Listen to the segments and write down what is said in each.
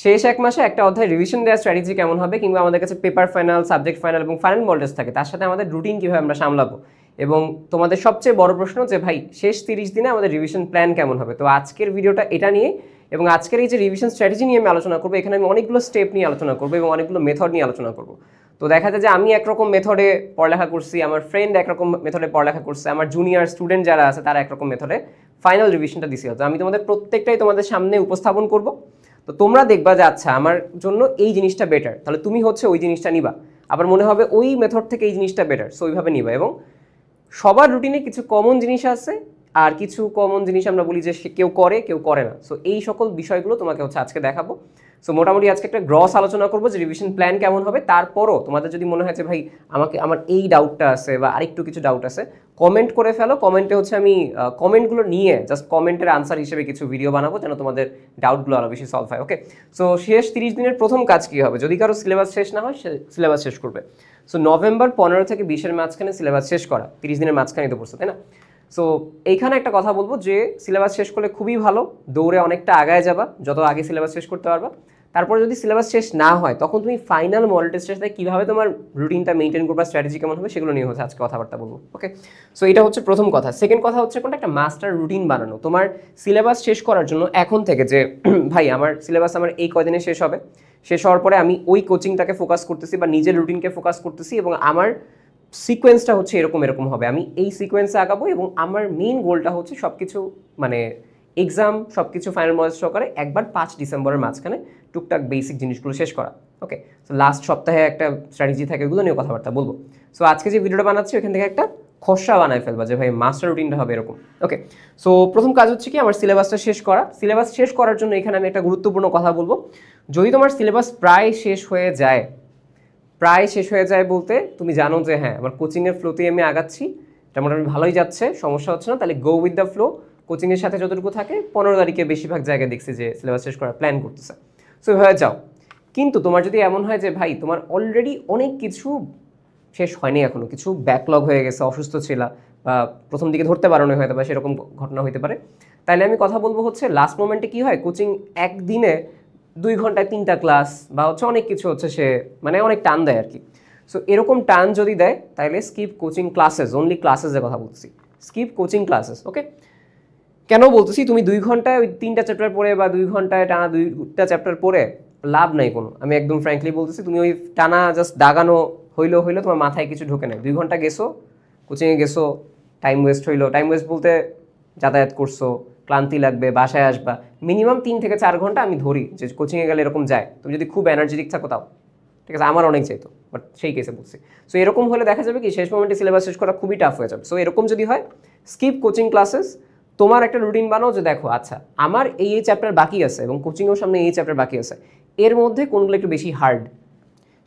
শেষ এক মাসে একটা অধ্যায় রিভিশন দেওয়ার স্ট্র্যাটেজি কেমন হবে, কিংবা আমাদের কাছে পেপার ফাইনাল, সাবজেক্ট ফাইনাল এবং ফাইনাল মডেল টেস্ট থাকে, তার সাথে আমাদের রুটিন কীভাবে আমরা সামলাবো, এবং তোমাদের সবচেয়ে বড় প্রশ্ন যে ভাই শেষ 30 দিনে আমাদের রিভিশন প্ল্যান কেমন হবে। তো আজকের ভিডিওটা এটা নিয়ে, এবং আজকের এই যে রিভিশন স্ট্র্যাটেজি নিয়ে আমি আলোচনা করবো, এখানে আমি অনেকগুলো স্টেপ নিয়ে আলোচনা করবো এবং অনেকগুলো মেথড নিয়ে আলোচনা করবো। তো দেখা যায় যে আমি একরকম মেথডে পড়ালেখা করছি, আমার ফ্রেন্ড একরকম মেথডে পড়ালেখা করছে, আমার জুনিয়র স্টুডেন্ট যারা আছে তারা একরকম মেথডে ফাইনাল রিভিশনটা দিছি। তো আমি তোমাদের প্রত্যেকটাই তোমাদের সামনে উপস্থাপন করব। তো তোমরা দেখবা যে আচ্ছা আমার জন্য এই জিনিসটা বেটার, তাহলে তুমি হচ্ছে ওই জিনিসটা নিবা। আবার মনে হবে ওই মেথড থেকে এই জিনিসটা বেটার, সো ওইভাবে নিবা। এবং সবার রুটিনে কিছু কমন জিনিস আছে, আর কিছু কমন জিনিস আমরা বলি যে কেউ করে কেউ করে না। সো এই সকল বিষয়গুলো তোমাকে হচ্ছে আজকে দেখাবো। সো মোটামুটি আজকে একটা গ্রস আলোচনা করবো যে রিভিশন প্ল্যান কেমন হবে। তারপরও তোমাদের যদি মনে হয় যে ভাই আমার এই ডাউটটা আছে বা আরেকটু কিছু ডাউট আছে, কমেন্ট করে ফেলো। কমেন্টে হচ্ছে আমি কমেন্টগুলো নিয়ে জাস্ট কমেন্টের আনসার হিসেবে কিছু ভিডিও বানাবো, যেন তোমাদের ডাউটগুলো আরও বেশি সলভ হয়। ওকে, সো শেষ 30 দিনের প্রথম কাজ কী হবে? যদি কারো সিলেবাস শেষ না হয়, সে সিলেবাস শেষ করবে। সো নভেম্বর 15 থেকে 20-এর মাঝখানে সিলেবাস শেষ করা, 30 দিনের মাঝখানে তো পড়ছে, তাই না? সো এইখানে একটা কথা বলবো যে সিলেবাস শেষ করলে খুবই ভালো, দৌড়ে অনেকটা আগায় যাবা যত আগে সিলেবাস শেষ করতে পারবা। তারপরে যদি সিলেবাস শেষ না হয়, তখন তুমি ফাইনাল মডেল টেস্টের সাথে কীভাবে তোমার রুটিনটা মেনটেন করবা, স্ট্র্যাটেজি কেমন হবে, সেগুলো নিয়ে হচ্ছে আজকে কথাবার্তা বলবো। ওকে, সো এটা হচ্ছে প্রথম কথা। সেকেন্ড কথা হচ্ছে কোনটা একটা মাস্টার রুটিন বানানো তোমার সিলেবাস শেষ করার জন্য এখন থেকে, যে ভাই আমার সিলেবাস আমার এই কদিনে শেষ হবে, শেষ হওয়ার পরে আমি ওই কোচিংটাকে ফোকাস করতেছি বা নিজের রুটিনকে ফোকাস করতেছি, এবং আমার সিকোয়েন্সটা হচ্ছে এরকম এরকম হবে, আমি এই সিকোয়েন্সে আগাবো, এবং আমার মেইন গোলটা হচ্ছে সব কিছু মানে এক্সাম সব কিছু ফাইনাল মডেল সহকারে একবার 5 ডিসেম্বরের মাঝখানে টুকটাক বেসিক জিনিসগুলো শেষ করা। ওকে, সো লাস্ট সপ্তাহে একটা স্ট্র্যাটেজি থাকে, ওগুলো নিয়ে কথাবার্তা বলবো। সো আজকে যে ভিডিওটা বানাচ্ছি ওখান থেকে একটা খসড়া বানায় ফেলবা যে ভাই মাস্টার রুটিনটা হবে এরকম। ওকে, সো প্রথম কাজ হচ্ছে কি আমার সিলেবাসটা শেষ করা। সিলেবাস শেষ করার জন্য এখানে আমি একটা গুরুত্বপূর্ণ কথা বলবো। যদি তোমার সিলেবাস প্রায় শেষ হয়ে যায়, প্রায় শেষ হয়ে যায় বলতে তুমি জানো যে হ্যাঁ আমার কোচিংয়ের ফ্লোতেই আমি আগাচ্ছি, এটা মোটামুটি ভালোই যাচ্ছে, সমস্যা হচ্ছে না, তাহলে গো উইথ দ্য ফ্লো। কোচিংয়ের সাথে যতটুকু থাকে 15 তারিখে বেশিরভাগ জায়গায় দেখছি যে সিলেবাস শেষ করার প্ল্যান করতেছে, সো এভাবে যাও। কিন্তু তোমার যদি এমন হয় যে ভাই তোমার অলরেডি অনেক কিছু শেষ হয়নি, এখনও কিছু ব্যাকলগ হয়ে গেছে, অসুস্থ ছিল বা প্রথম দিকে ধরতে পারো না হয়তো বা সেরকম ঘটনা হতে পারে, তাহলে আমি কথা বলবো হচ্ছে লাস্ট মোমেন্টে কী হয়, কোচিং একদিনে 2 ঘন্টায় 3টা ক্লাস বা হচ্ছে অনেক কিছু হচ্ছে সে মানে অনেক টান দেয় আর কি। সো এরকম টান যদি দেয় তাহলে স্কিপ কোচিং ক্লাসেস, অনলি ক্লাসেসের কথা বলছি, স্কিপ কোচিং ক্লাসেস। ওকে, কেন বলতেছি, তুমি 2 ঘন্টায় ওই 3টা চ্যাপ্টার পড়ে বা 2 ঘন্টায় টানা 2টা চ্যাপ্টার পড়ে লাভ নাই কোনো। আমি একদম ফ্র্যাঙ্কলি বলতেছি, তুমি ওই টানা জাস্ট দাগানো হইলো তোমার মাথায় কিছু ঢোকে নাই। 2 ঘন্টা গেছো কোচিংয়ে, গেছো, টাইম ওয়েস্ট হইলো। টাইম ওয়েস্ট বলতে যাতায়াত করছো, ক্লান্তি লাগবে, বাসায় আসবা, মিনিমাম 3 থেকে 4 ঘন্টা আমি ধরি যে কোচিংয়ে গেলে এরকম যায়। তুমি যদি খুব এনার্জেটিক থাকো তাও ঠিক আছে, আমার অনেক চাইতো, বাট সেই কেসে বলছি। সো এরকম হলে দেখা যাবে কি শেষ মোমেন্টে সিলেবাস শেষ করা খুবই টাফ হয়ে যাবে। সো এরকম যদি হয় স্কিপ কোচিং ক্লাসেস, তোমার একটা রুটিন বানাও যে দেখো আচ্ছা আমার এই চ্যাপ্টার বাকি আছে এবং কোচিংয়েও সামনে এই চ্যাপ্টার বাকি আছে, এর মধ্যে কোনগুলো একটু বেশি হার্ড,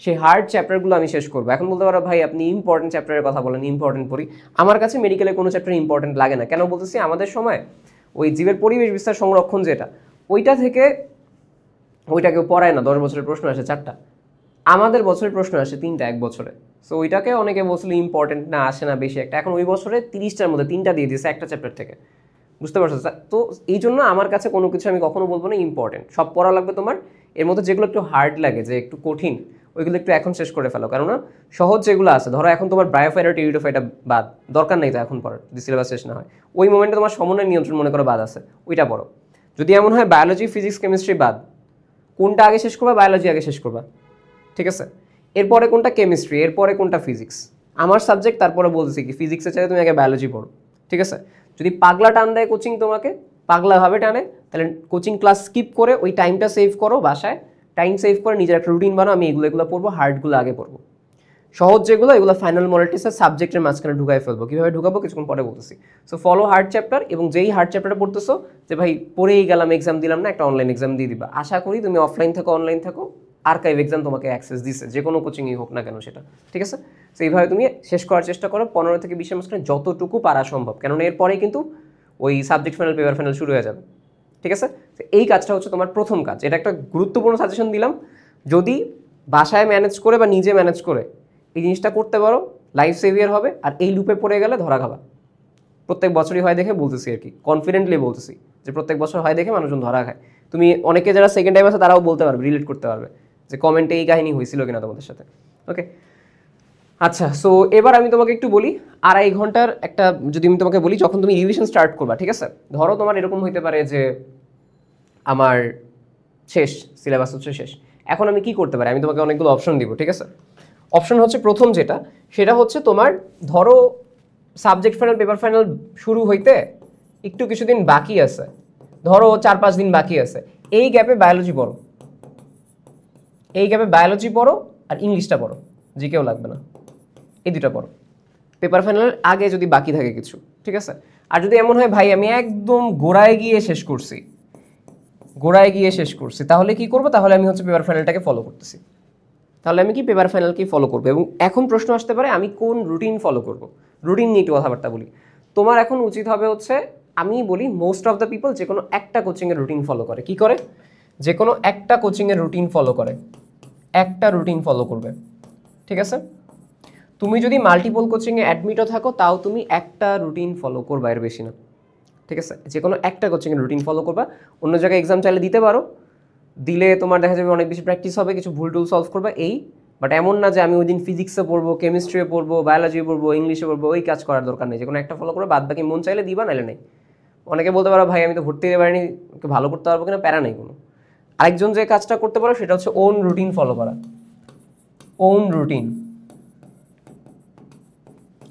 সেই হার্ড চ্যাপ্টারগুলো আমি শেষ করবো। এখন বলতে পারো ভাই আপনি ইম্পর্টেন্ট চ্যাপ্টারের কথা বলেন, ইম্পর্টেন্ট পড়ি। আমার কাছে মেডিকেলে কোনো চ্যাপ্টার ইম্পর্টেন্ট লাগে না। কেন বলতেছি, আমাদের সময় ওই জীবের পরিবেশ বিস্তার সংরক্ষণ যেটা, ওইটা থেকে ওইটা কেউ পড়ায় না। 10 বছরের প্রশ্ন আসে 4টা, আমাদের বছরের প্রশ্ন আসে 3টা এক বছরে। সো ওইটাকে অনেকে বলছিল ইম্পর্টেন্ট না, আসে না বেশি একটা। এখন ওই বছরে 30টার মধ্যে 3টা দিয়ে দিয়েছে একটা চ্যাপ্টার থেকে, বুঝতে পারছো? তো এই জন্য আমার কাছে কোনো কিছু আমি কখনো বলবো না ইম্পর্টেন্ট, সব পড়া লাগবে তোমার। এর মধ্যে যেগুলো একটু হার্ড লাগে, যে একটু কঠিন, ওইগুলো একটু এখন শেষ করে ফেলো। কেননা সহজ যেগুলো আছে, ধরো এখন তোমার ব্রায়োফাইট আর টেরিডোফাইটটা বাদ, দরকার নেই তো এখন পড়ার, যদি সিলেবাস শেষ না হয়। ওই মোমেন্টে তোমার সমন্বয় নিয়ন্ত্রণ মনে করো বাদ আছে, ওইটা পড়ো। যদি এমন হয় বায়োলজি, ফিজিক্স, কেমিস্ট্রি বাদ, কোনটা আগে শেষ করবা? বায়োলজি আগে শেষ করবা, ঠিক আছে? এরপরে কোনটা? কেমিস্ট্রি, এরপরে কোনটা? ফিজিক্স। আমার সাবজেক্ট, তারপরে বলতেছি কি ফিজিক্সের চাইতে তুমি আগে বায়োলজি পড়ো, ঠিক আছে? যদি পাগলা টান দেয় কোচিং তোমাকে, পাগলাভাবে টানে, তাহলে কোচিং ক্লাস স্কিপ করে ওই টাইমটা সেভ করো, বাসায় টাইম সেভ করে নিজের একটা রুটিন বানাও, আমি এগুলো পড়বো, হার্ডগুলো আগে পড়বো, সহজ যেগুলো এগুলো ফাইনাল মডেল টেস্টের সাবজেক্টের মাঝখানে ঢুকাই ফেলবো। কীভাবে ঢুকাবো কিছুক্ষণ পরে বলতেছি। সো ফলো হার্ড চ্যাপ্টার, এবং যেই হার্ড চ্যাপ্টারটা পড়তেছো যে ভাই পড়েই গেলাম, এক্সাম দিলাম না, একটা অনলাইন এক্সাম দিয়ে দিবা। আশা করি তুমি অফলাইন থাকো অনলাইন থাকো, আর্কাইভ এক্সাম তোমাকে অ্যাক্সেস দিচ্ছে, যে কোনো কোচিংই হোক না কেন সেটা, ঠিক আছে? সো এইভাবে তুমি শেষ করার চেষ্টা করো 15 থেকে 20-এর মাঝখানে যতটুকু পারা সম্ভব, কেননা এরপরেই কিন্তু ওই সাবজেক্ট ফাইনাল, পেপার ফাইনাল শুরু হয়ে যাবে, ঠিক আছে? তো এই কাজটা হচ্ছে তোমার প্রথম কাজ। এটা একটা গুরুত্বপূর্ণ সাজেশন দিলাম। যদি বাসায় ম্যানেজ করে বা নিজে ম্যানেজ করে এই জিনিসটা করতে পারো, লাইফ সেভিয়ার হবে। আর এই লুপে পড়ে গেলে ধরা খাবা। প্রত্যেক বছরই হয় দেখে বলতেছি আর কি, কনফিডেন্টলি বলতেছি যে প্রত্যেক বছর হয় দেখে মানুষজন ধরা খায়। তুমি অনেকে যারা সেকেন্ড টাইম আছে তারাও বলতে পারবে, রিলেট করতে পারবে যে কমেন্টে এই কাহিনী হয়েছিল কিনা তোমাদের সাথে। ওকে, আচ্ছা, সো এবার আমি তোমাকে একটু বলি 2.5 ঘন্টার একটা, যদি আমি তোমাকে বলি যখন তুমি রিভিশন স্টার্ট করবা, ঠিক আছে, ধরো তোমার এরকম হইতে পারে যে আমার শেষ সিলেবাস হচ্ছে শেষ, এখন আমি কি করতে পারি, আমি তোমাকে অনেকগুলো অপশন দিব, ঠিক আছে। অপশন হচ্ছে প্রথম যেটা, সেটা হচ্ছে তোমার ধরো সাবজেক্ট ফাইনাল পেপার ফাইনাল শুরু হইতে একটু কিছুদিন বাকি আছে, ধরো 4-5 দিন বাকি আছে, এই গ্যাপে বায়োলজি পড়ো, এই গ্যাপে বায়োলজি পড়ো আর ইংলিশটা পড়ো, জিকেও লাগবে না, এই দুটা পড়ো পেপার ফাইনালের আগে যদি বাকি থাকে কিছু, ঠিক আছে। আর যদি এমন হয় ভাই আমি একদম গোড়ায় গিয়ে শেষ করছি, তাহলে কি করবো, তাহলে আমি হচ্ছে পেপার ফাইনালটাকে ফলো করতেছি, তাহলে আমি কি পেপার ফাইনালকেই ফলো করবো। এবং এখন প্রশ্ন আসতে পারে আমি কোন রুটিন ফলো করবো, রুটিন নিয়ে একটু কথাবার্তা বলি। তোমার এখন উচিত হবে হচ্ছে, আমি বলি মোস্ট অফ দ্য পিপল যে কোনো একটা কোচিংয়ের রুটিন ফলো করে, কি করে, যে কোনো একটা কোচিংয়ের রুটিন ফলো করে, একটা রুটিন ফলো করবে, ঠিক আছে। তুমি যদি মাল্টিপল কোচিংয়ে অ্যাডমিটও থাকো তাও তুমি একটা রুটিন ফলো করবা, এর বেশি না, ঠিক আছে। যে কোনো একটা কোচিংয়ের রুটিন ফলো করবা, অন্য জায়গায় এক্সাম চাইলে দিতে পারো, দিলে তোমার দেখা যাবে অনেক বেশি প্র্যাকটিস হবে, কিছু ভুল টুল সলভ করবা এই, বাট এমন না যে আমি ওই দিন ফিজিক্সে পড়বো, কেমিস্ট্রিতে পড়বো, বায়োলজি পড়বো, ইংলিশে পড়বো, ওই কাজ করার দরকার নেই, যে কোনো একটা ফলো করো, বাদ বাকি মন চাইলে দিবা, নাইলে নেই। অনেকে বলতে পারো ভাই আমি তো ভর্তি দিতে পারিনি, ভালো করতে পারবো কিনা, প্যারা নেই কোনো। আরেকজন যে কাজটা করতে পারো সেটা হচ্ছে ওন রুটিন ফলো করা, ওন রুটিন,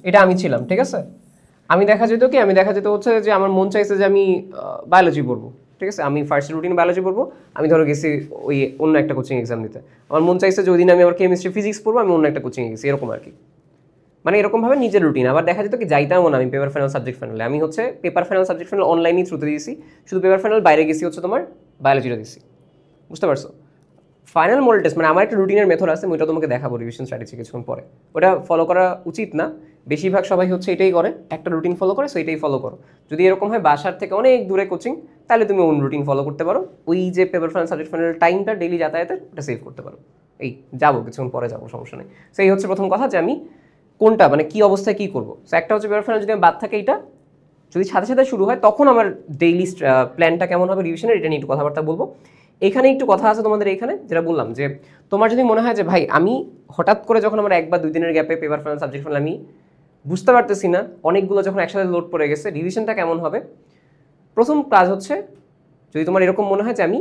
এটা আমি ছিলাম, ঠিক আছে। আমি দেখা যেত হচ্ছে যে আমার মন চাইছে যে আমি বায়োলজি পড়বো, ঠিক আছে, আমি ফার্স্ট রুটিন বায়োলজি পড়বো, আমি ধরো গেছি ওই অন্য একটা কোচিং এক্সাম দিতে, আমার মন চাইছে যে ওই দিন আমি আবার কেমিস্ট্রি ফিজিক্স পড়বো, আমি অন্য একটা কোচিংয়ে গেছি, এরকম আর কি, মানে এরকমভাবে নিজের রুটিন। আবার দেখা যেত কি যাইতামও না আমি পেপার ফাইনাল সাবজেক্ট ফাইনালে, আমি হচ্ছে পেপার ফাইনাল সাবজেক্ট ফাইনাল অনলাইনই থ্রুতে দিয়েছি, শুধু পেপার ফাইনাল বাইরে গেছি হচ্ছে তোমার বায়োলজিটা দিয়েছি, বুঝতে পারছো। ফাইনাল মডেল টেস্ট মানে আমার একটা রুটিনের মেথড আছে, ওইটা তোমাকে দেখাবো রিভিশন স্ট্র্যাটেজি কিছুক্ষণ পরে, ওটা ফলো করা উচিত না, বেশিরভাগ সবাই হচ্ছে এটাই করে, একটা রুটিন ফলো করে, সো এটাই ফলো করো। যদি এরকম হয় বাসার থেকে অনেক দূরে কোচিং, তাহলে তুমি অন্য রুটিন ফলো করতে পারো, ওই যে পেপার ফাইনাল সাবজেক্ট ফাইনাল টাইমটা ডেইলি যাতায়াতের ওটা সেভ করতে পারো। এই যাবো কিছুক্ষণ পরে যাবো, সমস্যা নেই। সেই হচ্ছে প্রথম কথা যে আমি কোনটা মানে কি অবস্থায় কি করবো। সো একটা হচ্ছে পেপার ফাইনাল যদি আমি বাদ থাকে, এইটা যদি সাথে সাথে শুরু হয় তখন আমার ডেইলি প্ল্যানটা কেমন হবে রিভিশনের, এটা নিয়ে একটু কথাবার্তা বলবো। এখানে একটু কথা আছে তোমাদের, এখানে যেটা বললাম যে তোমার যদি মনে হয় যে ভাই আমি হঠাৎ করে যখন আমার 1 বা 2 দিনের গ্যাপে পেপার ফাইনাল সাবজেক্ট ফাইনাল আমি বুঝতে পারতেছি না, অনেকগুলো যখন একসাথে লোড পড়ে গেছে, রিভিশনটা কেমন হবে, প্রথম কাজ হচ্ছে যদি তোমার এরকম মনে হয় যে আমি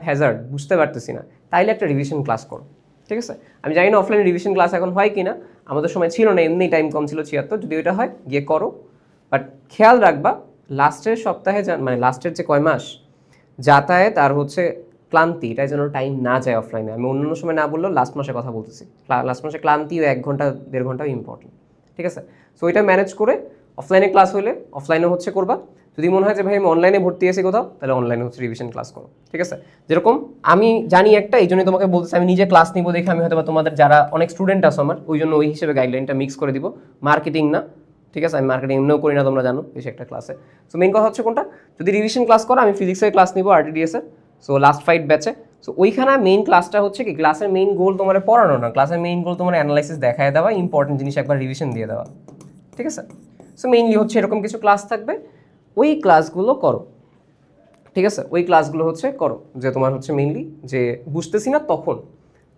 হ্যাজার্ড বুঝতে পারতেছি না, তাইলে একটা রিভিশন ক্লাস করো, ঠিক আছে। আমি জানি না অফলাইন রিভিশন ক্লাস এখন হয় কি না, আমাদের সময় ছিল না, এমনি টাইম কম ছিল 76, যদি ওইটা হয় গিয়ে করো, বাট খেয়াল রাখবা লাস্টের সপ্তাহে মানে লাস্টের যে কয় মাস যাতায়াত আর হচ্ছে ক্লান্তি, এটাই যেন টাইম না যায় অফলাইনে। আমি অন্যান্য সময় না বললেও লাস্ট মাসে কথা বলতেছি, লাস্ট মাসে ক্লান্তি 1 ঘন্টা 1.5 ঘন্টাও ইম্পর্টেন্ট, ঠিক আছে। সো ওইটা ম্যানেজ করে অফলাইনে ক্লাস হলে অফলাইনে হচ্ছে করবা, যদি মনে হয় যে ভাই আমি অনলাইনে ভর্তি আছি কোথাও, তাহলে অনলাইনে হচ্ছে রিভিশন ক্লাস করো, ঠিক আছে। যেরকম আমি জানি একটা, এই জন্যই তোমাকে বলতেছি আমি নিজে ক্লাস নিবো দেখে আমি হয়তো তোমাদের যারা অনেক স্টুডেন্ট আছে আমার, ওই জন্য ওই হিসেবে গাইডলাইনটা মিক্স করে দিব, মার্কেটিং না, ঠিক আছে। আমি মার্কেটিং এমনিও করি না, তোমরা জানো, বেশি একটা ক্লাসে। সো মেইন কথা হচ্ছে কোনটা, যদি রিভিশন ক্লাস করো, আমি ফিজিক্সের ক্লাস নিবো RTDS এর, সো লাস্ট ফাইট ব্যাচে। সো ওইখানে মেইন ক্লাসটা হচ্ছে কি, ক্লাসের মেইন গোল তোমার পড়ানো না, ক্লাসের মেইন গোল তোমার অ্যানালাইসিস দেখায় দেওয়া, ইম্পর্টেন্ট জিনিস একবার রিভিশন দিয়ে দেওয়া, ঠিক আছে। সো মেইনলি হচ্ছে এরকম কিছু ক্লাস থাকবে, ওই ক্লাসগুলো করো, ঠিক আছে। ওই ক্লাসগুলো হচ্ছে করো, যে তোমার হচ্ছে মেইনলি যে বুঝতেছি না তখন,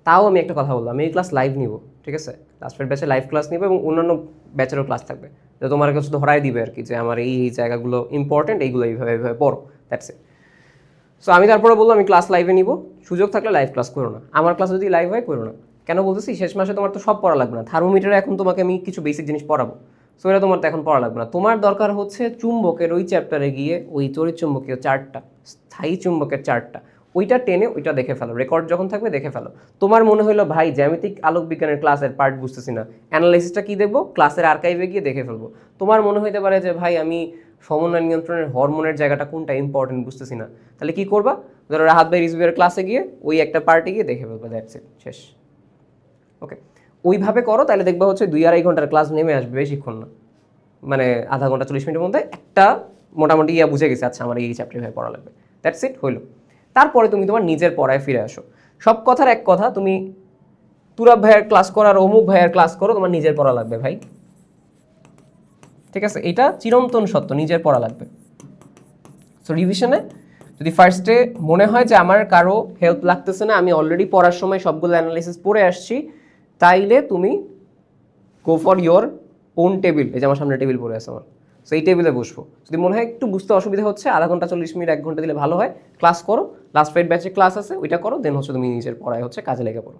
তাও আমি একটা কথা বললাম, আমি এই ক্লাস লাইভ নিব, ঠিক আছে, লাস্ট ফাইট ব্যাচে লাইভ ক্লাস নিব, এবং অন্যান্য ব্যাচেরও ক্লাস থাকবে, যে তোমার কাছে ধরাই দিবে আর কি, যে আমার এই জায়গাগুলো ইম্পর্টেন্ট, এইগুলো এইভাবে এইভাবে পড়ো, দ্যাটস ইট। সো আমি তারপরে বললাম আমি ক্লাস লাইভে নিব, সুযোগ থাকলে লাইভ ক্লাস করো না, আমার ক্লাস যদি লাইভ হয় করো না। কেন বলতেছি, শেষ মাসে তোমার তো সব পড়া লাগবে না, থার্মোমিটারে এখন তোমাকে আমি কিছু বেসিক জিনিস পড়াবো, সো এটা তোমার তো এখন পড়া লাগবে না। তোমার দরকার হচ্ছে চুম্বকের ওই চ্যাপ্টারে গিয়ে ওই তড়িৎ চুম্বকীয় চার্টটা, স্থায়ী চুম্বকের চার্টটা, ওইটা টেনে ওইটা দেখে ফেলো, রেকর্ড যখন থাকবে দেখে ফেলো। তোমার মনে হলো ভাই জ্যামিতিক আলোক বিজ্ঞানের ক্লাসের পার্ট বুঝতেছি না, অ্যানালাইসিসটা কী দেখবো, ক্লাসের আর্কাইভে গিয়ে দেখে ফেলবো। তোমার মনে হইতে পারে যে ভাই আমি সমন্বয় নিয়ন্ত্রণের হরমোনের জায়গাটা কোনটা ইম্পর্টেন্ট বুঝতেছি না, তাহলে কি করবা, ধরো রাহাত ভাই রিজভির ক্লাসে গিয়ে ওই একটা পার্টে গিয়ে দেখে ফেলবো, দ্যাটস ইট, শেষ। ওকে, ওইভাবে করো, তাহলে দেখবা হচ্ছে 2-2.5 ঘন্টার ক্লাস নেমে আসবে, বেশিক্ষণ না, মানে আধা ঘন্টা 40 মিনিটের মধ্যে একটা মোটামুটি বুঝে গেছে, আচ্ছা আমার এই চ্যাপ্টারে ভাই পড়া লাগবে, দ্যাটস ইট, হইলো। তারপরে তুমি তোমার নিজের পড়ায় ফিরে আসো। সব কথার এক কথা, তুমি তুরাব ভাইয়ের ক্লাস করো আর অমুক ভাইয়ের ক্লাস করো, তোমার নিজের পড়া লাগবে ভাই, ঠিক আছে, এটা চিরন্তন সত্য, নিজের পড়া লাগবে। সো রিভিশনে যদি ফার্স্টে মনে হয় যে আমার কারো হেল্প লাগতেছে না, আমি অলরেডি পড়ার সময় সবগুলো অ্যানালাইসিস পড়ে আসছি, তাইলে তুমি go for your own table. এই যে আমার সামনে টেবিল পড়ে আছে আমার, সো এই টেবিলে বসবো। যদি মনে হয় একটু বুঝতে অসুবিধা হচ্ছে, আধা ঘন্টা 40 মিনিট 1 ঘন্টা দিলে ভালো হয়, ক্লাস করো, লাস্ট ফাইট ব্যাচে ক্লাস আছে ওইটা করো, দেন হচ্ছে তুমি নিজের পড়ায় হচ্ছে কাজে লেগে পড়ো,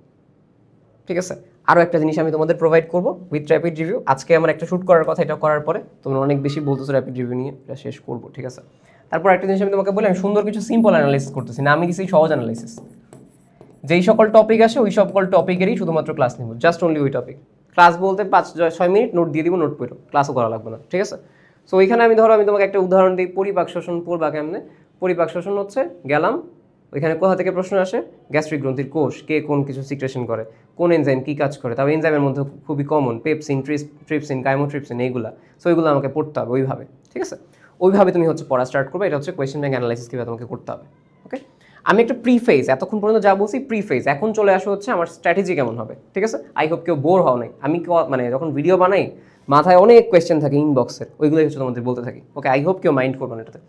ঠিক আছে? আরও একটা জিনিস আমি তোমাদের প্রোভাইড করবো উইথ র্যাপিড রিভিউ। আজকে আমার একটা শ্যুট করার কথা, এটা করার পরে তোমরা অনেক বেশি বলতেছো র্যাপিড রিভিউ নিয়ে, এটা শেষ করবো, ঠিক আছে? তারপর একটা জিনিস আমি তোমাকে বলি, আমি সুন্দর কিছু সিম্পল অ্যানালাইসিস করতেছি না, আমি দিচ্ছি সহজ অ্যানালাইসিস। যেই সকল টপিক আসে ওই সকল টপিকেরই শুধুমাত্র ক্লাস নিব, জাস্ট অনলি ওই টপিক। ক্লাস বলতে 5-6 মিনিট নোট দিয়ে দিব, নোট পড়ো, ক্লাসও করা লাগবে না, ঠিক আছে? সো ওইখানে আমি তোমাকে একটা উদাহরণ দিই, পরিপাক শ্বসন পড়বা কেমনে। পরিপাক শ্বসন হচ্ছে গেলাম, ওইখানে কোথা থেকে প্রশ্ন আসে, গ্যাস্ট্রিক গ্রন্থির কোষ কে কোন কিছু সিক্রেশন করে, কোন এনজাইম কী কাজ করে, তারপর এনজাইমের মধ্যে খুবই কমন পেপসিন, ট্রিপসিন, কাইমোট্রিপসিন, এইগুলা। সো এইগুলো আমাকে পড়তে হবে ওইভাবে, ঠিক আছে? ওইভাবে তুমি হচ্ছে পড়া স্টার্ট করবে। এটা হচ্ছে কোয়েশ্চেন ব্যাংক অ্যানালাইসিস কীভাবে তোমাকে করতে হবে, ওকে? আমি একটা প্রিফেজ, এতক্ষণ পর্যন্ত যা বলছি প্রিফেজ, এখন চলে আসো হচ্ছে আমার স্ট্র্যাটেজি কেমন হবে, ঠিক আছে? আই হোপ কেউ বোর হও নাই। আমি মানে যখন ভিডিও বানাই মাথায় অনেক কোয়েশ্চেন থাকে ইনবক্সের, ওইগুলোই হচ্ছে তোমাদের বলতে থাকি, ওকে? আই হোপ কেউ মাইন্ড করবেন এটাতে।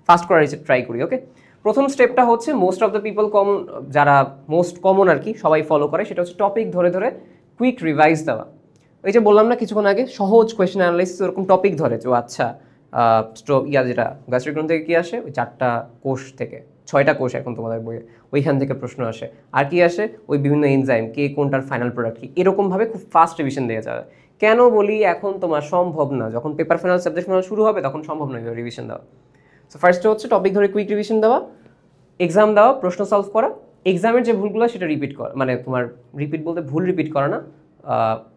ফাস্ট করার ট্রাই করি, ওকে? প্রথম স্টেপটা হচ্ছে most of the people common, যারা মোস্ট কমন আর কি সবাই ফলো করে, সেটা হচ্ছে টপিক ধরে ধরে কুইক রিভাইজ দেওয়া। ওই যে বললাম না কিছুক্ষণ আগে, সহজ কোয়েশ্চেন অ্যানালাইসিস ওরকম টপিক ধরে, যে আচ্ছা যেটা গ্যাস্ট্রিক গ্রন্থি থেকে কী আসে, ওই 4টা কোষ থেকে, 6টা কোষ এখন তোমাদের বইয়ে, ওইখান থেকে প্রশ্ন আসে। আর কি আসে, ওই বিভিন্ন এনজাইম কে কোনটার ফাইনাল প্রোডাক্ট কি, এরকমভাবে খুব ফাস্ট রিভিশন দেওয়া যাবে। কেন বলি এখন তোমার সম্ভব না, যখন পেপার ফাইনাল সাবজেক্ট ফাইনাল শুরু হবে তখন সম্ভব নয় রিভিশন দেওয়া। সো ফার্স্টে হচ্ছে টপিক ধরে কুইক রিভিশন দেওয়া, এক্সাম দেওয়া, প্রশ্ন সলভ করা, এক্সামের যে ভুলগুলো সেটা রিপিট করা, মানে তোমার রিপিট বলতে ভুল রিপিট করা না,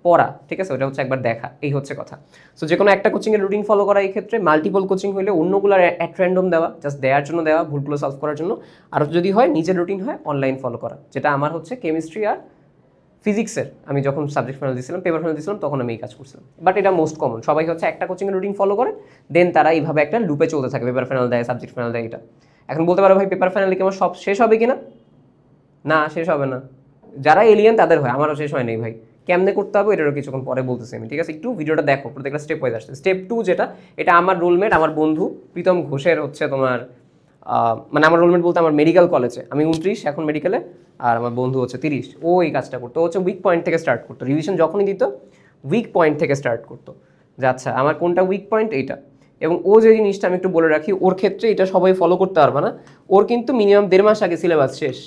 পড়া, ঠিক আছে? ওটা হচ্ছে একবার দেখা, এই হচ্ছে কথা। সো যে কোনো একটা কোচিংয়ের রুটিন ফলো করা, এই ক্ষেত্রে মাল্টিপল কোচিং হলে অন্যগুলোর অ্যাট র্যান্ডম দেওয়া, জাস্ট দেওয়ার জন্য দেওয়া, ভুলগুলো সলভ করার জন্য। আর যদি হয় নিজের রুটিন হয় অনলাইন ফলো করা, যেটা আমার হচ্ছে কেমিস্ট্রি আর ফিজিক্সের। আমি যখন সাবজেক্ট ফাইনাল দিয়েছিলাম, পেপার ফাইনাল দিয়েছিলাম, তখন আমি এই কাজ করছিলাম। বাট এটা মোস্ট কমন, সবাই হচ্ছে একটা কোচিংয়ের রুটিন ফলো করে, দেন তারা এইভাবে একটা লুপে চলতে থাকে, পেপার ফাইনাল দেয়, সাবজেক্ট ফাইনাল দেয়। এটা এখন বলতে পারো ভাই পেপার ফাইনালে কি আমার সব শেষ হবে কিনা? না, শেষ হবে না। যারা এলিয়েন তাদের হয়, আমারও শেষ হয় নাই ভাই। কেমনে করতে হবে এটারও কিছুক্ষণ পরে বলতেছি আমি, ঠিক আছে? একটু ভিডিওটা দেখো, প্রত্যেকটা স্টেপ ওয়াইজ আসছে। স্টেপ 2 যেটা, এটা আমার রুলমেট, আমার বন্ধু প্রীতম ঘোষের হচ্ছে তোমার, মানে আমার রুলমেট বলতে আমার মেডিকেল কলেজে, আমি 29 এখন মেডিকেলে, আর আমার বন্ধু হচ্ছে 30। ও এই কাজটা করতো, ও হচ্ছে উইক পয়েন্ট থেকে স্টার্ট করতো, রিভিশন যখনই দিত উইক পয়েন্ট থেকে স্টার্ট করতো, যে আচ্ছা আমার কোনটা উইক পয়েন্ট এইটা। এবং ও যে জিনিসটা আমি একটু বলে রাখি, ওর ক্ষেত্রে এটা সবাই ফলো করতে পারবে না, ওর কিন্তু মিনিমাম 1.5 মাস আগে সিলেবাস শেষ।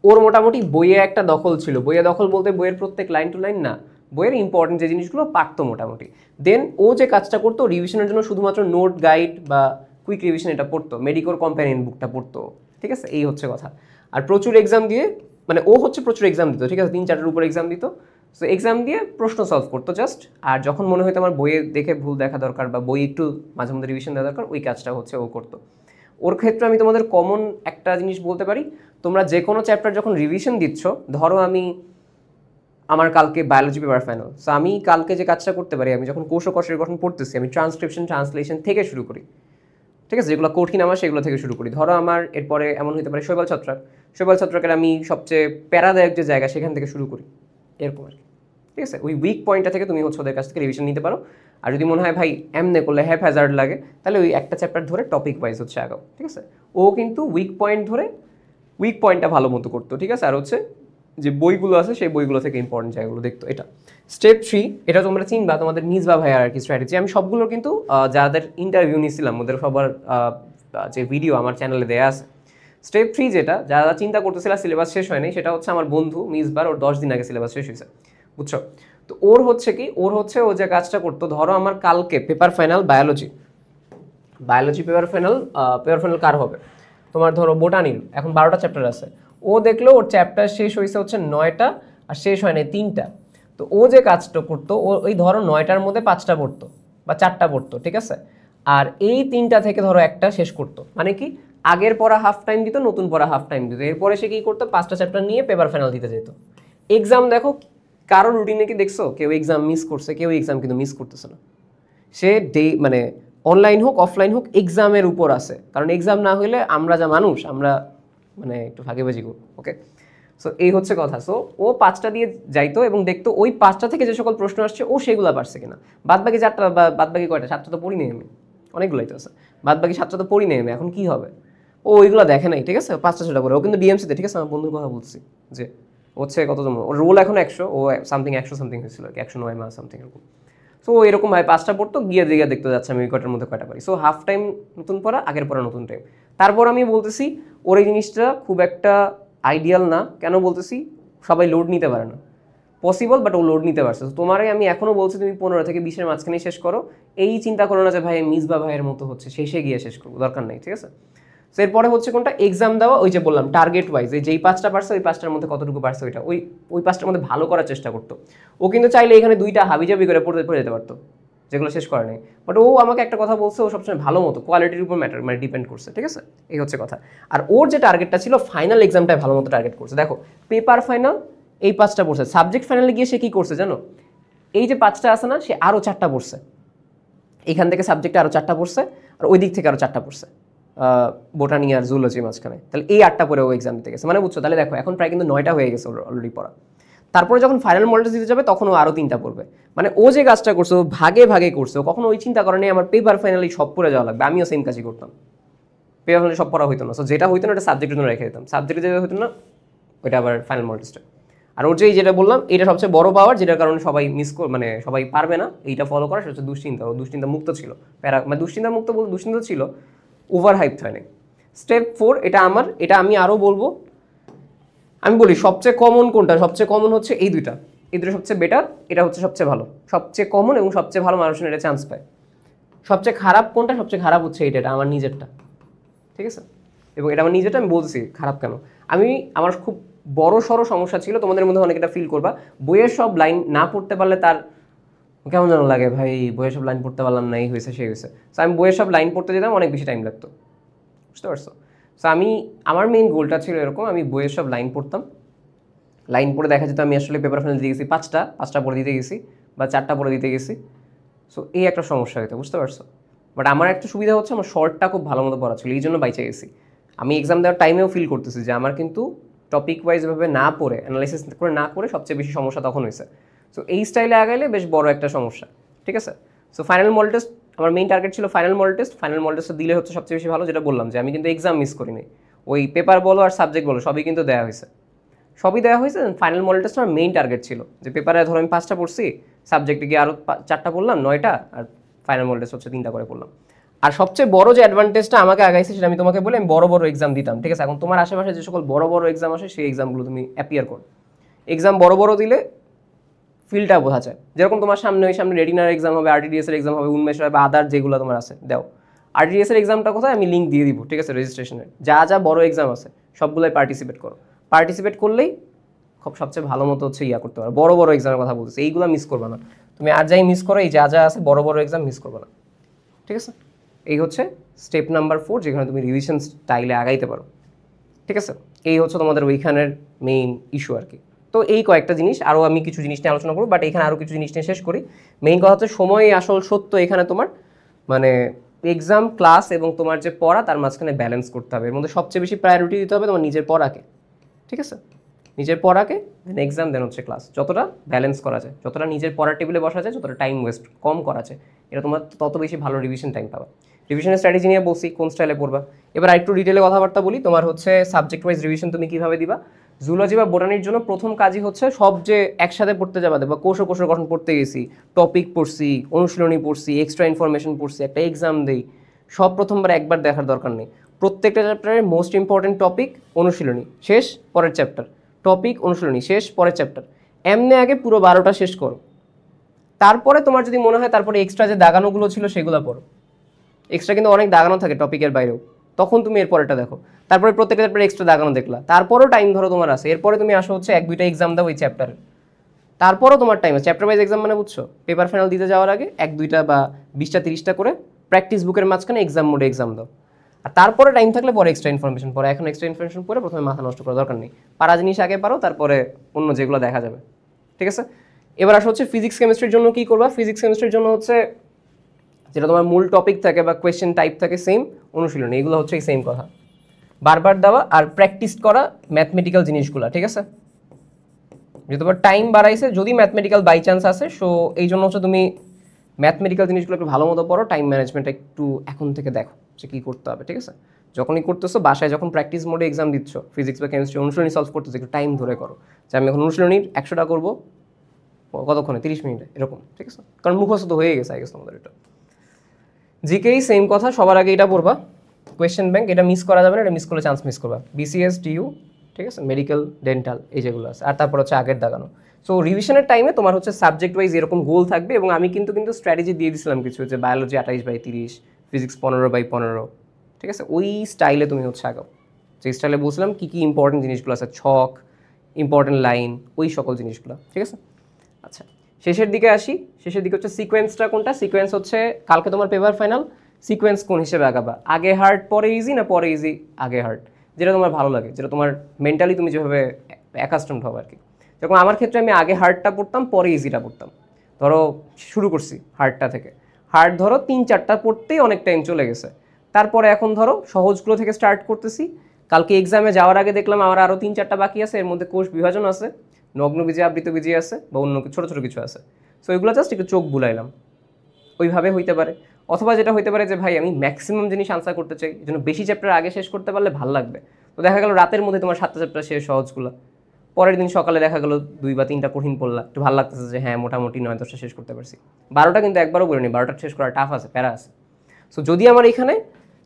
ওর মোটামুটি বইয়ে একটা দখল ছিল, বইয়ে দখল বলতে বইয়ের প্রত্যেক লাইন টু লাইন না, বইয়ের ইম্পর্টেন্ট যে জিনিসগুলো পারতো মোটামুটি। দেন ও যে কাজটা করতো, রিভিশনের জন্য শুধুমাত্র নোট গাইড বা কুইক রিভিশন এটা পড়তো, মেডিকোর কম্প্যানিয়ন বুকটা পড়তো, ঠিক আছে? এই হচ্ছে কথা। আর প্রচুর এক্সাম দিয়ে, মানে ও হচ্ছে প্রচুর এক্সাম দিত, ঠিক আছে? 3-4টার উপর এক্সাম দিত। সো এক্সাম দিয়ে প্রশ্ন সলভ করতো জাস্ট। আর যখন মনে হয়তো আমার বইয়ে দেখে ভুল দেখা দরকার বা বই একটু মাঝে মধ্যে রিভিশন দেওয়া দরকার, ওই কাজটা হচ্ছে ও করতো। ওর ক্ষেত্রে আমি তোমাদের কমন একটা জিনিস বলতে পারি, তোমরা যে কোনো চ্যাপ্টার যখন রিভিশন দিচ্ছ, ধরো আমার কালকে বায়োলজি পেপার ফাইনাল, সো আমি কালকে যে কাজটা করতে পারি, আমি যখন কোষ ও কোষের গঠন পড়তেছি, আমি ট্রান্সক্রিপশন ট্রান্সলেশন থেকে শুরু করি, ঠিক আছে? যেগুলো কঠিন আমার সেগুলো থেকে শুরু করি। ধরো আমার এরপরে এমন হতে পারে শৈবাল ছত্রাকের আমি সবচেয়ে প্যারাদায়ক যে জায়গা সেখান থেকে শুরু করি, এরকম আর কি, ঠিক আছে? ওই উইক পয়েন্টটা থেকে তুমি হচ্ছে ওদের কাছ থেকে রিভিশন নিতে পারো। আর যদি মনে হয় ভাই এমনে করলে হ্যাজার্ড লাগে, তাহলে ওই একটা চ্যাপ্টার ধরে টপিক ওয়াইজ হচ্ছে আগাও, ঠিক আছে? ও কিন্তু উইক পয়েন্ট ধরে উইক পয়েন্টটা ভালো মতো করতো, ঠিক আছে? আর হচ্ছে যে বইগুলো আছে সেই বইগুলো থেকে ইম্পর্টেন্ট জায়গাগুলো দেখতো। এটা স্টেপ 3, এটা তোমরা চিনবা, তোমাদের মিসবা ভাই আর কি স্ট্র্যাটেজি। আমি সবগুলো কিন্তু যাদের ইন্টারভিউ নিয়েছিলাম ওদের সবার যে ভিডিও আমার চ্যানেলে দেওয়া আছে। স্টেপ 3 যেটা, যারা চিন্তা করতেছিল সিলেবাস শেষ হয়নি, সেটা হচ্ছে আমার বন্ধু মিসবার, ওর 10 দিন আগে সিলেবাস শেষ হয়েছে, বুঝছো? তো ওর হচ্ছে কি, ও যে কাজটা করতো, ধরো আমার কালকে paper final biology paper final কার হবে, তোমার ধরো বোটানির, এখন 12টা চ্যাপ্টার আছে। ও দেখলো ওর চ্যাপ্টার শেষ হয়েছে হচ্ছে 9টা, আর শেষ হয় নাই 3টা। তো ও যে কাজটা করতো, ও ওই ধরো 9টার মধ্যে 5টা পড়তো বা 4টা পড়তো, ঠিক আছে? আর এই 3টা থেকে ধরো একটা শেষ করতো, মানে কি আগের পড়া হাফ টাইম দিত, নতুন পড়া হাফ টাইম দিত। এরপরে সে কী করতো, 5টা চ্যাপ্টার নিয়ে পেপার ফাইনাল দিতে যেত। এক্সাম দেখো, কারো রুটিনে কি দেখছো কেউ এক্সাম মিস করছে? কেউ এক্সাম কিন্তু মিস করতেছে না। সে মানে অনলাইন হোক অফলাইন হোক এক্সামের উপর আছে, কারণ এক্সাম না হলে আমরা যা মানুষ, আমরা মানে একটু ফাঁকিবাজি করব, ওকে? সো এই হচ্ছে কথা। সো ও 5টা দিয়ে যাইতো এবং দেখতো ওই 5টা থেকে যে সকল প্রশ্ন আসছে ও সেগুলো পারছে কিনা। বাদবাকি 4টা বা বাদবাকি কয়টা, 7টা তো পড়িনি আমি, অনেকগুলোই তো আছে, বাদ বাকি 7টা তো পড়ি নেই আমি, এখন কি হবে? ও ওইগুলো দেখে নাই, ঠিক আছে, 5টা 6টা করে। ও কিন্তু ডিএমসিতে, ঠিক আছে, আমার বন্ধুর কথা বলছি যে হচ্ছে কতজন, ওর রোল এখন 100, ও সামথিং 100 সামথিং হয়েছিল আর কি, 109 মাস সামথিং এরকম। সো এরকম ভাই 5টা পড়তো, গিয়ে দিকে দেখতে যাচ্ছে আমি ওই কটার মধ্যে কয়টা পারি। সো হাফ টাইম নতুন পড়া, আগের পড়া নতুন টাইম। তারপর আমি বলতেছি ওর এই জিনিসটা খুব একটা আইডিয়াল না। কেন বলতেছি? সবাই লোড নিতে পারে না, পসিবল, বাট ও লোড নিতে পারছে। তোমারে আমি এখনও বলছি তুমি 15 থেকে 20-এর মাঝখানে শেষ করো। এই চিন্তা করো না যে ভাই মিসবা ভাইয়ের মতো হচ্ছে শেষে গিয়ে শেষ করবো, দরকার নেই, ঠিক আছে। তো এরপরে হচ্ছে কোনটা, এক্সাম দেওয়া। ওই যে বললাম টার্গেট ওয়াইজ, যেই 5টা পারছে ওই 5টার মধ্যে কতটুকু পারছে ওইটা, ওই 5টার মধ্যে ভালো করার চেষ্টা করতো। ও কিন্তু চাইলে এখানে 2টা হাবিজাবি করে পড়ে যেতে পারতো, যেগুলো শেষ করে নাই। বাট ও আমাকে একটা কথা বলছে, ও সবসময় ভালো মতো কোয়ালিটির উপর মানে ডিপেন্ড করছে, ঠিক আছে, এই হচ্ছে কথা। আর ওর যে টার্গেটটা ছিল ফাইনাল এক্সামটায় ভালো মতো টার্গেট করছে। দেখো পেপার ফাইনাল এই 5টা পড়ছে, সাবজেক্ট ফাইনালে গিয়ে সে কি করছে জানো, এই যে 5টা আছে না, সে আরও 4টা পড়ছে, এখান থেকে সাবজেক্টে আরও 4টা পড়ছে, আর ওই দিক থেকে আরও 4টা পড়ছে, বোটানি আর জুলজি মাঝখানে। তাহলে এই 8টা পরে ও এক্সাম দিতে গেছে, মানে বুঝছো? তাহলে দেখো এখন প্রায় কিন্তু 9টা হয়ে গেছে অলরেডি পড়া। তারপরে যখন ফাইনাল মডেল দিতে যাবে তখন ও আরও 3টা পড়বে। মানে ও যে কাজটা করছে, ও ভাগে ভাগে করছে, ও কখনো ওই চিন্তা করে নেই আমার পেপার ফাইনালি সব পড়ে যাওয়া লাগবে। আমিও সেম কাজই করতাম, পেপার ফাইনালি সব পড়া হইতো না। সো যেটা হইতো না ওটা সাবজেক্টের জন্য রেখে দিতাম, সাবজেক্টে যেটা হইতো না ওইটা আবার ফাইনাল মডেল টেস্টে। আর ওর যেটা বললাম এটা সবচেয়ে বড় পাওয়ার, যেটার কারণে সবাই মানে সবাই পারবে না এইটা ফলো করা, সেটা হচ্ছে দুশ্চিন্তা। ও দুশ্চিন্তা মুক্ত ছিল, মানে দুশ্চিন্তা মুক্ত বলতে দুশ্চিন্তা ছিল, ওভার হাইপ হয়নি। স্টেপ 4, এটা আমি আরও বলবো। আমি বলি সবচেয়ে কমন কোনটা, সবচেয়ে কমন হচ্ছে এই দুইটা সবচেয়ে বেটার, এটা হচ্ছে সবচেয়ে ভালো, সবচেয়ে কমন এবং সবচেয়ে ভালো মানুষের এটা চান্স পায়। সবচেয়ে খারাপ কোনটা? সবচেয়ে খারাপ হচ্ছে এটা আমার নিজেরটা, ঠিক আছে। এবং এটা আমার নিজেরটা, আমি বলছি খারাপ কেন। আমার খুব বড় সড়ো সমস্যা ছিল, তোমাদের মধ্যে অনেক এটা ফিল করবা, বইয়ের সব লাইন না পড়তে পারলে তার কেমন যেন লাগে, ভাই বইয়ের সব লাইন পড়তে পারলাম না, এই হয়েছে সেই হয়েছে। সো আমি বইয়ের সব লাইন পড়তে যেতাম, অনেক বেশি টাইম লাগতো, বুঝতে পারছো? সো আমার মেইন গোলটা ছিল এরকম, আমি বইয়ের সব লাইন পড়তাম, লাইন পড়ে দেখা যেত আমি আসলে পেপার ফাইনাল দিতে গেছি 5টা পড়ে দিতে গেছি, বা 4টা পড়ে দিতে গেছি। সো এই একটা সমস্যা হতো, বুঝতে পারছো? বাট আমার একটা সুবিধা হচ্ছে আমার শর্টটা খুব ভালো মতো পড়া ছিল, এই জন্য বাইচে গেছি। আমি এক্সাম দেওয়ার টাইমেও ফিল করতেছি যে আমার কিন্তু টপিক ওয়াইজভাবে না পড়ে, অ্যানালাইসিস করে না করে সবচেয়ে বেশি সমস্যা তখন হয়েছে। সো এই স্টাইলে আগাইলে বেশ বড় একটা সমস্যা, ঠিক আছে। সো ফাইনাল মডেল টেস্ট আমার মেইন টার্গেট ছিল, ফাইনাল মডেল টেস্ট দিলে হচ্ছে সবচেয়ে বেশি ভালো। যেটা বললাম যে আমি কিন্তু এক্সাম মিস করিনি, ওই পেপার বলো আর সাবজেক্ট বলো সবই কিন্তু দেওয়া হয়েছে, ফাইনাল মডেল টেস্ট আমার মেইন টার্গেট ছিল যে পেপারে ধরো আমি 5টা পড়ছি, সাবজেক্টে গিয়ে আরও 4টা পড়লাম, 9টা, আর ফাইনাল মডেল টেস্ট হচ্ছে 3টা করে পড়লাম। আর সবচেয়ে বড় যে অ্যাডভান্টেজটা আমাকে আগাইছে সেটা আমি তোমাকে বলি, আমি বড় বড় এক্সাম দিতাম, ঠিক আছে। এখন তোমার আশেপাশে যে সকল বড় বড় এক্সাম আসে সেই এক্সামগুলো তুমি অ্যাপিয়ার করো। এক্সাম বড় বড় দিলে ফিলটা বোঝা যায়, যেরকম তোমার সামনে রেটিনার এক্সাম হবে, আরটিডিএস এর এক্সাম হবে, উন্মেষের বা আদার যেগুলো তোমার আছে দাও। আরটিডিএস এর এক্সামটা কোথায় আমি লিঙ্ক দিয়ে দিব, ঠিক আছে, রেজিস্ট্রেশনের যা বড় এক্সাম আছে সবগুলোই পার্টিসিপেট করলেই সবচেয়ে ভালো মতো হচ্ছে করতে পারো। বড় বড় এক্সামের কথা বলতেছি, এইগুলো মিস করবে না তুমি, আর যাই মিস করো এই যা আছে বড় বড় এক্সাম মিস করবে না, ঠিক আছে। এই হচ্ছে স্টেপ নাম্বার 4, যেখানে তুমি রিভিশন স্টাইলে আগাইতে পারো, ঠিক আছে। এই হচ্ছে তোমাদের ওইখানের মেইন ইস্যু আর কি। তো এই কয়েকটা জিনিস, আরও আমি কিছু জিনিস নিয়ে আলোচনা করবো, বাট এখানে আরও কিছু জিনিস নিয়ে শেষ করি। মেইন কথা হচ্ছে সময় আসল সত্য। এখানে তোমার মানে এক্সাম, ক্লাস এবং তোমার যে পড়া তার মাঝখানে ব্যালেন্স করতে হবে। এর মধ্যে সবচেয়ে বেশি প্রায়োরিটি দিতে হবে তোমার নিজের পড়াকে, ঠিক আছে। নিজের পড়াকে, দেন এক্সাম, দেন হচ্ছে ক্লাস। যতটা ব্যালেন্স করা যায়, যতটা নিজের পড়ার টেবিলে বসা যায়, যতটা টাইম ওয়েস্ট কম করা যায়, এটা তোমার তত বেশি ভালো রিভিশন টাইম পাবা। রিভিশনের স্ট্র্যাটেজি নিয়ে বলছি, কোন স্টাইলে পড়বা। এবার আরেকটু ডিটেলে কথাবার্তা বলি। তোমার হচ্ছে সাবজেক্ট ওয়াইজ রিভিশন তুমি কীভাবে দিবা। জুলজি বা বোটানির জন্য প্রথম কাজই হচ্ছে সব যে একসাথে পড়তে যাবা, বা কোষের গঠন পড়তে গেছি, টপিক পড়ছি, অনুশীলনী পড়ছি, এক্সট্রা ইনফরমেশন পড়ছি, একটা এক্সাম দেই, সব প্রথমবার একবার দেখার দরকার নেই। প্রত্যেকটা চ্যাপ্টারের মোস্ট ইম্পর্টেন্ট টপিক, অনুশীলনী শেষ, পরের চ্যাপ্টার, টপিক, অনুশীলনী শেষ, পরের চ্যাপ্টার, এমনি আগে পুরো 12টা শেষ করো। তারপরে তোমার যদি মনে হয় তারপরে এক্সট্রা যে দাগানোগুলো ছিল সেগুলো পড়ো। এক্সট্রা কিন্তু অনেক দাগানো থাকে টপিকের বাইরেও, তখন তুমি এরপরেটা দেখো। তারপরে প্রত্যেকটা চ্যাপ্টারে এক্সট্রা দাগানো দেখলা, তারপরেও টাইম ধরো তোমার আছে। এরপরে তুমি আসো হচ্ছে 1-2টা এক্সাম দাও ওই চ্যাপ্টারে, তারপরও তোমার টাইম আছে। চ্যাপ্টার ওয়াইজ এক্সাম মানে বুঝছো, পেপার ফাইনাল দিতে যাওয়ার আগে 1-2টা বা 20টা-30টা করে প্র্যাকটিস বুকের মাঝখানে এক্সাম মোডে এক্সাম দাও। আর তারপরে টাইম থাকলে পরে এক্সট্রা ইনফরমেশন পড়ো। এখন এক্সট্রা ইনফরমেশন পড়ে প্রথমে মাথা নষ্ট করার দরকার নেই, পারা জিনিস আগে পারো, তারপরে অন্য যেগুলো দেখা যাবে, ঠিক আছে। এবার আসো হচ্ছে ফিজিক্স কেমিস্ট্রির জন্য কী করবা। ফিজিক্স কেমিস্ট্রির জন্য হচ্ছে যেটা তোমার মূল টপিক থাকে বা কোয়েশ্চেন টাইপ থাকে সেম, অনুশীলনী এগুলো হচ্ছে এই সেম কথা, বারবার দেওয়া আর প্র্যাকটিস করা ম্যাথমেটিক্যাল জিনিসগুলো, ঠিক আছে। যে তোমার টাইম বাড়াইছে যদি ম্যাথমেটিক্যাল বাই চান্স আসে, সো এই জন্য হচ্ছে তুমি ম্যাথমেটিক্যাল জিনিসগুলো একটু ভালো মতো পড়ো, টাইম ম্যানেজমেন্ট একটু এখন থেকে দেখো যে কী করতে হবে, ঠিক আছে? যখনই করতেছো বাসায় যখন প্র্যাকটিস মোডে এক্সাম দিচ্ছ, ফিজিক্স বা কেমিস্ট্রি অনুশীলনী সলভ করতেছো, একটু টাইম ধরে করো, যে আমি এখন অনুশীলনীর 100টা করবো কতক্ষণে, 30 মিনিটে, এরকম, ঠিক আছে? কারণ মুখস্থ তো হয়ে গেছে আই গেস তোমাদের এটা। জিকেই সেম কথা, সবার আগে এটা পড়বা, কোয়েশ্চেন ব্যাংক, এটা মিস করা যাবে না, এটা মিস করলে চান্স মিস করবা। বিসিএস, ডিইউ, ঠিক আছে, মেডিকেল, ডেন্টাল, এই যেগুলো আছে, আর তারপর হচ্ছে আগের দাগানো। সো রিভিশনের টাইমে তোমার হচ্ছে সাবজেক্ট ওয়াইজ এরকম গোল থাকবে, এবং আমি কিন্তু স্ট্র্যাটেজি দিয়ে দিয়েছিলাম কিছু, যে বায়োলজি 28/30, ফিজিক্স 15/15, ঠিক আছে? ওই স্টাইলে তুমি হচ্ছে আগাও, যে স্টাইলে বলছিলাম কী কী ইম্পর্টেন্ট জিনিসগুলো আছে, ছক, ইম্পর্টেন্ট লাইন, ওই সকল জিনিসগুলো, ঠিক আছে? আচ্ছা, শেষের দিকে আসি। শেষের দিকে হচ্ছে সিকোয়েন্সটা কোনটা? সিকোয়েন্স হচ্ছে কালকে তোমার পেপার ফাইনাল, সিকোয়েন্স কোন হিসেবে আগাবা, আগে হার্ড পরে ইজি, না পরে ইজি আগে হার্ড, যেটা তোমার ভালো লাগে, যেটা তোমার মেন্টালি তুমি যেভাবে অ্যাকাস্টমড হবে আর কি। যেরকম আমার ক্ষেত্রে আমি আগে হার্ডটা পড়তাম, পরে ইজিটা পড়তাম। ধরো শুরু করছি হার্ডটা থেকে, হার্ড ধরো 3-4টা পড়তেই অনেক টাইম চলে গেছে, তারপরে এখন ধরো সহজগুলো থেকে স্টার্ট করতেছি। কালকে এক্সামে যাওয়ার আগে দেখলাম আমার আরও 3-4টা বাকি আছে, এর মধ্যে কোষ বিভাজন আছে, নগ্নবীজি, আবৃতবীজি আছে, বা অন্য ছোটো ছোটো কিছু আছে। সো এগুলো জাস্ট একটু চোখ বুলাইলাম, ওইভাবে হইতে পারে। অথবা যেটা হইতে পারে যে ভাই আমি ম্যাক্সিমাম জিনিস আনসার করতে চাই, এই জন্য বেশি চ্যাপ্টার আগে শেষ করতে পারলে ভালো লাগবে। তো দেখা গেল রাতের মধ্যে তোমার 7টা চ্যাপ্টার শেষ সহজগুলো, পরের দিন সকালে দেখা গেলো 2 বা 3টা কঠিন পড়লা, একটু ভালো লাগতেছে যে হ্যাঁ মোটামুটি 9-10টা শেষ করতে পারছি। 12টা কিন্তু একবারও বলিনি, 12টা শেষ করা টাফ আছে, প্যারা আছে। সো যদি আমার এখানে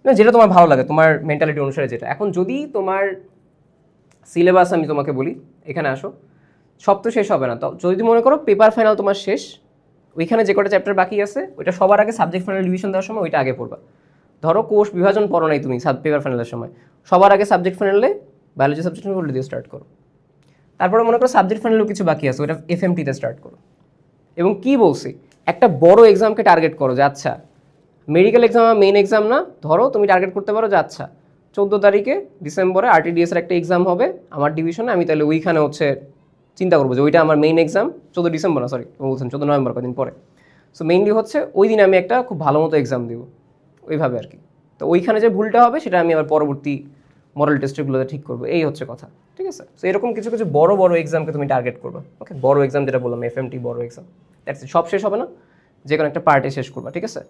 না, যেটা তোমার ভালো লাগে তোমার মেন্টালিটি অনুসারে, যেটা এখন যদি তোমার সিলেবাস আমি তোমাকে বলি, এখানে আসো, সব তো শেষ হবে না। তো যদি মনে করো পেপার ফাইনাল তোমার শেষ, ওইখানে যে কটা চ্যাপ্টার বাকি আছে ওইটা সবার আগে সাবজেক্ট ফাইনাল রিভিশন দেওয়ার সময় ওইটা আগে পড়বা। ধরো কোষ বিভাজন পড়ো নাই তুমি পেপার ফাইনালের সময়, সবার আগে সাবজেক্ট ফাইনালে বায়োলজি সাবজেক্ট ফাইনাল দিয়ে স্টার্ট করো। তারপরে মনে করো সাবজেক্ট ফাইনালও কিছু বাকি আছে, ওইটা এফএমটিতে স্টার্ট করো। এবং কি বলছি, একটা বড় এক্সামকে টার্গেট করো, যে আচ্ছা মেডিকেল এক্সাম আমার মেইন এক্সাম না, ধরো তুমি টার্গেট করতে পারো যে আচ্ছা 14 তারিখে ডিসেম্বরে আরটিডিএস এর একটা এক্সাম হবে আমার ডিভিশনে, আমি তাহলে ওইখানে হচ্ছে চিন্তা করবো যে ওইটা আমার মেইন এক্সাম, 14 ডিসেম্বর না, সরি বলছেন 14 নভেম্বর, কদিন পরে। সো মেইনলি হচ্ছে ওই দিন আমি একটা খুব ভালো মতো এক্সাম দিব, ওইভাবে আর কি। তো ওইখানে যে ভুলটা হবে সেটা আমি আবার পরবর্তী মডেল টেস্টগুলোতে ঠিক করবো, এই হচ্ছে কথা, ঠিক আছে? সো এরকম কিছু কিছু বড় বড় এক্সামকে তুমি টার্গেট করবে, ওকে? বড় এক্সাম যেটা বললাম এফএমটি, বড় এক্সাম, দ্যাটস ইট। সব শেষ হবে না, যে কোনো একটা পার্টে শেষ করবা, ঠিক আছে?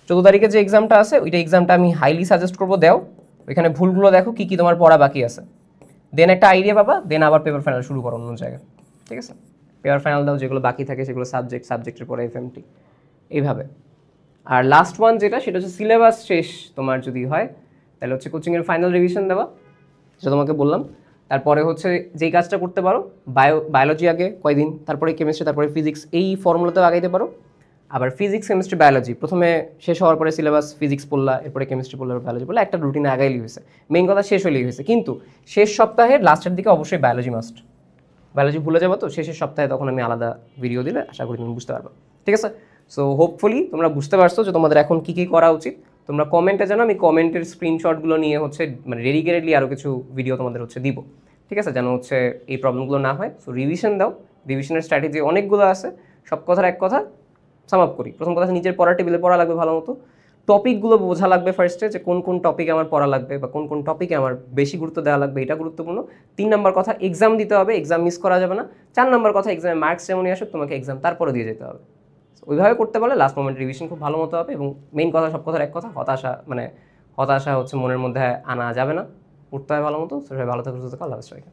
14 তারিখে যে এক্সামটা আছে ওইটা এক্সামটা আমি হাইলি সাজেস্ট করবো দাও, ওইখানে ভুলগুলো দেখো কী কী তোমার পড়া বাকি আছে, দেন একটা আইডিয়া পাবা, দেন আবার পেপার ফাইনাল শুরু করো অন্য জায়গায়, ঠিক আছে? পেপার ফাইনাল দাও, যেগুলো বাকি থাকে সেগুলো সাবজেক্টের পরে এফএমটি, এইভাবে। আর লাস্ট ওয়ান যেটা, সেটা হচ্ছে সিলেবাস শেষ তোমার যদি হয় তাহলে হচ্ছে কোচিংয়ের ফাইনাল রিভিশন দেওয়া, যেটা তোমাকে বললাম। তারপরে হচ্ছে যেই কাজটা করতে পারো, বায়োলজি আগে কয়দিন, তারপরে কেমিস্ট্রি, তারপরে ফিজিক্স, এই ফর্মুলাতেও আগাইতে পারো। আবার ফিজিক্স, কেমিস্ট্রি, বায়োলজি প্রথমে শেষ হওয়ার পরে সিলেবাস ফিজিক্স পড়লা, এরপরে কেমিস্ট্রি পড়লা, বায়োলজি পড়লা, একটা রুটিনে আগাইলেই হয়েছে, মেইন কথা শেষ হলেই হয়েছে। কিন্তু শেষ সপ্তাহের লাস্টের দিকে অবশ্যই বায়োলজি মাস্ট, বায়োলজি ভুলে যাবো তো শেষের সপ্তাহে, তখন আমি আলাদা ভিডিও দিলে আশা করি তুমি বুঝতে পারবে, ঠিক আছে? সো হোপফুলি তোমরা বুঝতে পারছো যে তোমাদের এখন কী কী করা উচিত। তোমরা কমেন্টে জানো, আমি কমেন্টের স্ক্রিনশটগুলো নিয়ে হচ্ছে মানে ডেডিকেটেডলি আরও কিছু ভিডিও তোমাদের হচ্ছে দিব, ঠিক আছে? যেন হচ্ছে এই প্রবলেমগুলো না হয়। সো রিভিশন দাও, রিভিশনের স্ট্র্যাটেজি অনেকগুলো আছে, সব কথার এক কথা সাম আপ করি। প্রথম কথা, নিজের পড়ার টেবিলে পড়া লাগবে ভালো মতো, টপিকগুলো বোঝা লাগবে ফার্স্টে, যে কোন কোন টপিকে আমার পড়া লাগবে বা কোন কোন টপিকে আমার বেশি গুরুত্ব দেওয়া লাগবে, এটা গুরুত্বপূর্ণ। 3 নম্বর কথা, এক্সাম দিতে হবে, এক্সাম মিস করা যাবে না। 4 নম্বর কথা, এক্সামে মার্কস যেমনই আসুক তোমাকে এক্সাম তারপরে দিয়ে যেতে হবে। ওইভাবে করতে পারলে লাস্ট মোমেন্ট রিভিশন খুব ভালো মতো হবে। এবং মেইন কথা, সব কথার এক কথা, হতাশা হচ্ছে মনের মধ্যে আনা যাবে না, পড়তে হয় ভালো মতো। সবাই ভালো থাকো, সুস্থ থাকো, আল্লাহ হাফেজ সবাইকে।